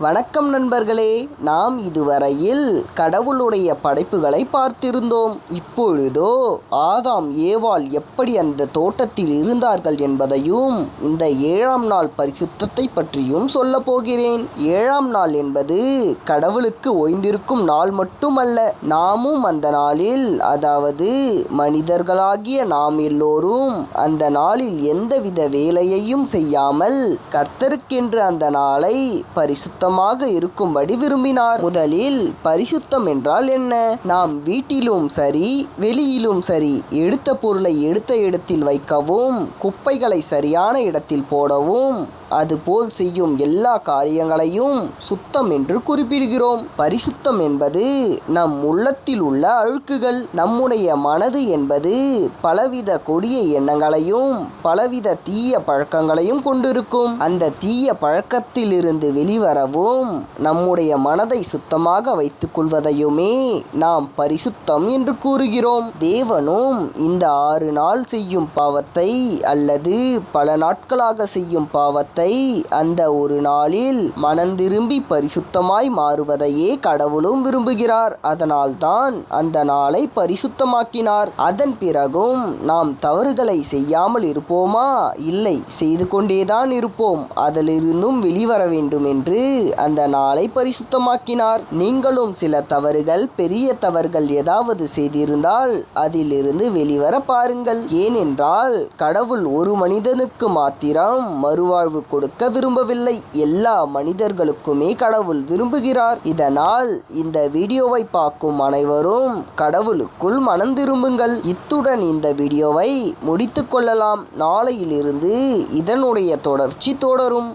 வணக்கம் நண்பர்களே, நாம் இதுவரையில் கடவுளுடைய படைப்புகளை பார்த்திருந்தோம். இப்பொழுதோ ஆதாம் ஏவாள் எப்படி அந்த தோட்டத்தில் இருந்தார்கள் என்பதையும் இந்த 7ஆம் நாள் பரிசுத்தத்தை பற்றியும் சொல்ல போகிறேன். 7ஆம் நாள் என்பது கடவுளுக்கு ஓய்ந்திருக்கும் நாள் மட்டுமல்ல. நாமும் அந்த நாளில், அதாவது மனிதர்களாகிய நாம் எல்லோரும் அந்த நாளில் எந்தவித வேலையையும் செய்யாமல் கர்த்தருக்கென்று அந்த நாளை பரிசுத்தமாக இருக்கும்படி விரும்பினார். முதலில் பரிசுத்தம் என்றால் என்ன? நாம் வீட்டிலும் சரி வெளியிலும் சரி எடுத்த பொருளை எடுத்த இடத்தில் வைக்கவும், குப்பைகளை சரியான இடத்தில் போடவும், அதுபோல் செய்யும் எல்லா காரியங்களையும் சுத்தம் என்று குறிப்பிடுகிறோம். பரிசுத்தம் என்பது நம் உள்ளத்தில் உள்ள அழுக்குகள். நம்முடைய மனது என்பது பலவித கொடிய எண்ணங்களையும் பலவித தீய பழக்கங்களையும் கொண்டிருக்கும். அந்த தீய பழக்கத்திலிருந்து வெளிவரவும் நம்முடைய மனதை சுத்தமாக வைத்துக் கொள்வதையுமே நாம் பரிசுத்தம் என்று கூறுகிறோம். தேவனும் இந்த 6 நாள் செய்யும் பாவத்தை அல்லது பல நாட்களாக செய்யும் பாவத்தை அந்த ஒரு நாளில் மனந்திரும்பி பரிசுத்தமாய் மாறுவதையே கடவுளும் விரும்புகிறார். அதனால்தான் அந்த நாளை பரிசுத்தமாக்கினார். அதன் பிறகும் நாம் தவறுகளை செய்யாமல் இருப்போமா? இல்லை, செய்து கொண்டேதான் இருப்போம். அதிலிருந்தும் வெளிவர வேண்டும் என்று அந்த நாளை பரிசுத்தமாக்கினார். நீங்களும் சில தவறுகள், பெரிய தவறுகள் ஏதாவது செய்திருந்தால் அதிலிருந்து வெளிவர பாருங்கள். ஏனென்றால் கடவுள் ஒரு மனிதனுக்கு மாத்திரம் மறுவாழ்வு கொடுக்க விரும்பவில்லை. எல்லா மனிதர்களுக்குமே கடவுள் விரும்புகிறார். இதனால் இந்த வீடியோவை பார்க்கும் அனைவரும் கடவுளுக்குள் மனம் திரும்புங்கள். இத்துடன் இந்த வீடியோவை முடித்துக் கொள்ளலாம். நாளையிலிருந்து இதனுடைய தொடர்ச்சி தொடரும்.